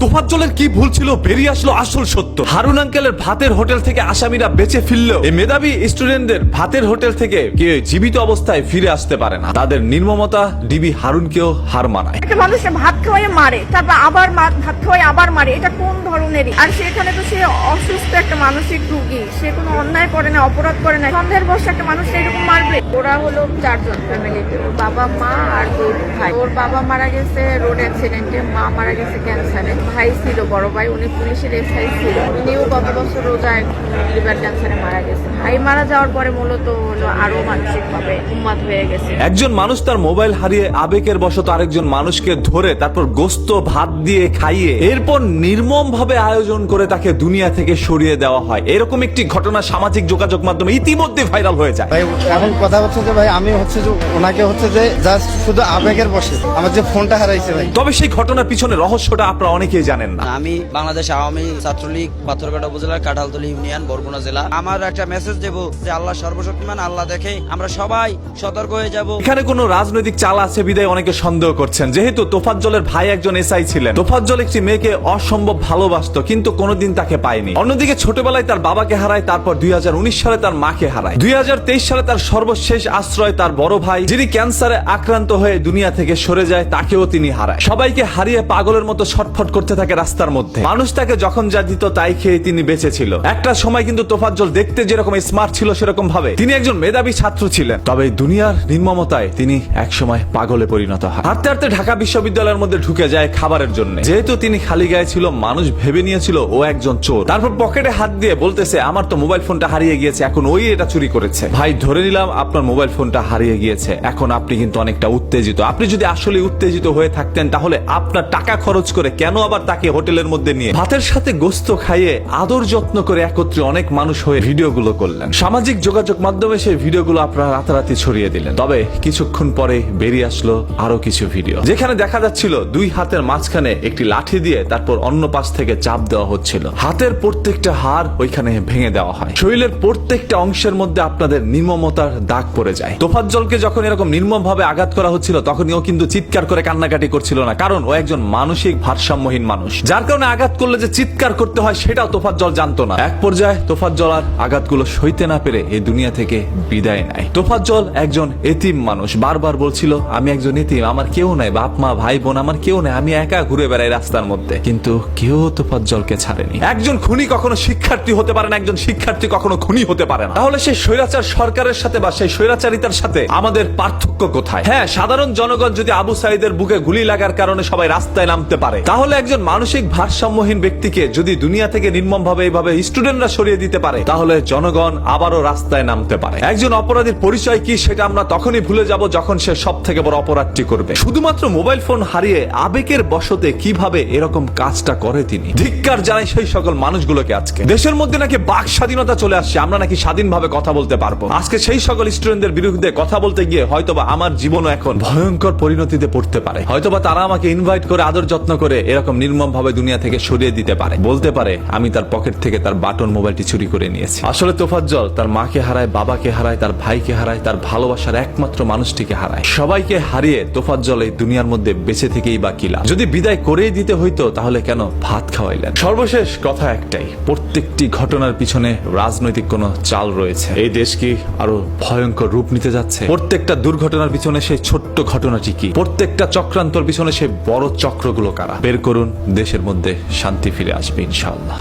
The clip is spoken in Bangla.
তোফাজ্জলের কি ভুল ছিল? বেরিয়ে আসলো আসল সত্য। হারুন আঙ্কেলের ভাতের হোটেল থেকে আসামিরা বেঁচে ফিরলেও এই মেধাবী স্টুডেন্টদের ভাতের হোটেল থেকে কেউ জীবিত অবস্থায় ফিরে আসতে পারে না। তাদের নির্মমতা ডিবি হারুনকেও হার মানায়। একটা মানুষকে ভাত খাওয়াই মারে, তারপর আবার ভাত খাওয়াই আবার মারে, এটা কোন ধরনেরই? আর সেখানে তো সে অসুস্থ একটা মানসিক রোগী, সে কোনো অন্যায় করে না, অপরাধ করে না, সন্দেহের বসে একটা মানুষ এরকম মারবে? ওরা হলো 4 জন ফ্যামিলিতে, ওর বাবা মা আর 2 ভাই। ওর বাবা মারা গেছে রোড অ্যাক্সিডেন্টে, মা মারা গেছে ক্যান্সারে। ভাই ছিল, বড় ভাই, উনি পুলিশের এসআই ছিল, উনিও গত বছর রোজায় লিভার ক্যান্সারে মারা গেছে। ভাই মারা যাওয়ার পরে মূলত হলো আরো মানসিক ভাবে উন্মাদ হয়ে গেছে। একজন মানুষ তার মোবাইল হারিয়ে আবেগের বশত আরেকজন মানুষকে ধরে তারপর গোস্ত ভাত দিয়ে খাইয়ে এরপর নির্মম ভাবে আয়োজন করে তাকে দুনিয়া থেকে সরিয়ে দেওয়া হয়। এরকম একটি ঘটনা সামাজিক যোগাযোগ মাধ্যমে ইতিমধ্যে ভাইরাল হয়ে যায়। ভাই এখন কথা হচ্ছে যে ভাই আমি হচ্ছে যে ওনাকে হচ্ছে যে জাস্ট শুধু আবেগের বসে আমার যে ফোনটা হারাইছে ভাই। তবে সেই ঘটনার পিছনে রহস্যটা আপনারা অনেকেই জানেন না। আমি বাংলাদেশ আওয়ামী ছাত্রলীগ পাথরঘাটা উপজেলার কাঁঠালতলী ইউনিয়ন বরগুনা জেলা। আমার একটা মেসেজ দেব যে আল্লাহ সর্বশক্তিমান, আল্লাহ দেখে আমরা সবাই সতর্ক হয়ে যাব। এখানে কোনো রাজনৈতিক চাল আছে বিদায় অনেকে সন্দেহ করছেন। যেহেতু তোফাজ্জলের ভাই একজন এসআই ছিলেন, তোফাজ্জল একটি মেয়েকে অসম্ভব ভালোবাসতো কিন্তু কোনোদিন তাকে পায়নি। অন্যদিকে ছোটবেলায় তার বাবাকে হারায়, তারপর 2019 সালে তার মাকে হারায়। 2023 সালে তার সর্বশেষ আশ্রয় তার বড় ভাই, যিনি ক্যান্সারে আক্রান্ত হয়ে দুনিয়া থেকে সরে যায়, তাকেও তিনি হারায়। সবাইকে হারিয়ে পাগলের মতো ছটফট করতে থাকে রাস্তার মধ্যে। মানুষ তাকে যখন যা দিত তাই খেয়ে তিনি বেঁচে ছিল। একটা সময় কিন্তু তোফাজ্জল দেখতে যেরকম স্মার্ট ছিল সেরকম ভাবে তিনি একজন মেধাবী ছাত্র ছিলেন। তবে দুনিয়ার নির্মমতায় তিনি একসময় পাগলে পরিণত হয়। হাঁটতে হাঁটতে ঢাকা বিশ্ববিদ্যালয়ের মধ্যে ঢুকে যায় খাবারের জন্য। যেহেতু তিনি খালি গায়ে ছিল, মানুষ ভেবে নিয়েছিল ও একজন চোর। তারপর পকেটে হাত দিয়ে বলতেছে, আমার তো মোবাইল ফোনটা হারিয়ে গিয়েছে, এখন ওই এটা চুরি করেছে। ভাই ধরে নিলাম আপনার মোবাইল ফোনটা হারিয়ে গিয়েছে, এখন আপনি কিন্তু অনেকটা উত্তেজিত। আপনি যদি আসলে উত্তেজিত হয়ে থাকতেন তাহলে আপনার টাকা খরচ করে কেন আবার তাকে হোটেলের মধ্যে নিয়ে ভাতের সাথে গোস্ত খাইয়ে আদর যত্ন করে একত্রে অনেক মানুষ হয়ে ভিডিওগুলো করলেন। সামাজিক যোগাযোগ মাধ্যমে সেই ভিডিওগুলো আপনারা রাতারাতি ছড়িয়ে দিলেন। তবে কিছুক্ষণ পরে বেরিয়ে আসলো আরো কিছু ভিডিও, যেখানে দেখা যাচ্ছিল 2 হাতের মাঝখানে একটি লাঠি দিয়ে তারপর অন্য পাশ থেকে চাপ দেওয়া হচ্ছিল। হাতের প্রত্যেকটা হাড় ওইখানে ভেঙে দেওয়া হয়। শরীরের প্রত্যেকটা অংশের মধ্যে আপনাদের নির্মমতার দাগ পড়ে যায়। তোফাজ্জলকে যখন এরকম নির্মম ভাবে আঘাত করা হচ্ছিল তখনই ও কিন্তু চিৎকার করে কান্নাকাটি করছিল না, কারণ ও একজন মানসিক ভারসাম্যহীন মানুষ। যার কারণে আঘাত করলে যে চিৎকার করতে হয় সেটাও তোফাজ্জল জানতো না। এক পর্যায়ে তোফাজ্জল আর আঘাতগুলো সইতে না পেরে এই দুনিয়া থেকে বিদায় নেয়। তোফাজ্জল একজন এতিম মানুষ, বারবার বলছিল আমি একজন এতিম, আমার কেউ নাই, বাপ মা ভাই বোন আমার কেউ নাই, আমি একা ঘুরে বেড়াই রাস্তার মধ্যে। কিন্তু কেউ তোফাজ্জলকে ছাড়েনি। একজন খুনি কখনো শিক্ষার্থী হতে পারে না, একজন শিক্ষার্থী কখনো খুনি হতে পারে না। তাহলে সেই স্বৈরাচার সরকারের সাথে বা সেই স্বৈরাচারিতার সাথে আমাদের পার্থক্য কোথায়? হ্যাঁ, সাধারণ জনগণ যদি আবু সাইদের বুকে গুলি লাগার কারণে সবাই রাস্তায় নামতে পারে, তাহলে একজন মানসিক ভারসাম্যহীন ব্যক্তিকে যদি দুনিয়া থেকে নির্মম ভাবে এইভাবে স্টুডেন্টরা সরিয়ে দিতে পারে, তাহলে জনগণ আবারও রাস্তায় নামতে পারে। একজন অপরাধীর পরিচয় কি সেটা আমরা তখনই ভুলে যাব যখন সে সব থেকে বড় অপরাধটি করবে। শুধুমাত্র মোবাইল ফোন হারিয়ে আবেগের বশতে কিভাবে এরকম কাজটা করে তিনি। ধিক্কার জানাই সেই সকল মানুষগুলোকে। আজকে দেশের মধ্যে নাকি বাক স্বাধীনতা চলে আসছে, আমরা নাকি স্বাধীনভাবে কথা বলতে পারবো। আজকে সেই সকল স্টুডেন্টদের বিরুদ্ধে কথা বলতে গিয়ে হয়তোবা আমার জীবনও এখন ভয়ঙ্কর পরিণতিতে পড়তে পারে। হয়তোবা তারা আমাকে ইনভাইট করে আদর যত্ন করে এরকম নির্মম ভাবে দুনিয়া থেকে সরিয়ে দিতে পারে। বলতে পারে আমি তার পকেট থেকে তার বাটন মোবাইলটি চুরি করে নিয়েছি। আসলে তোফাজ্জল তার মাকে হারায়, বাবাকে হারায়, তার ভাইকে হারায়, তার ভালোবাসার একমাত্র মানুষটিকে হারায়। সবাইকে হারিয়ে তোফাজ্জল এই দুনিয়ার মধ্যে বেঁচে থেকেই বা কি লাভ? যদি বিদায় করেই দিতে হইতো তাহলে কেন ভাত খাওয়াইলেন? সর্বশেষ কথা একটাই, প্রত্যেকটি ঘটনার পিছনে রাজনৈতিক কোন চাল রয়েছে। এই দেশ কি আরো ভয়ঙ্কর রূপ নিতে যাচ্ছে? প্রত্যেকটা দুর্ঘটনার পিছনে সেই ছোট্ট ঘটনাটি কি? প্রত্যেকটা চক্রান্তর পিছনে সেই বড় চক্রগুলো কারা? বের করুন, দেশের মধ্যে শান্তি ফিরে আসবে ইনশাআল্লাহ।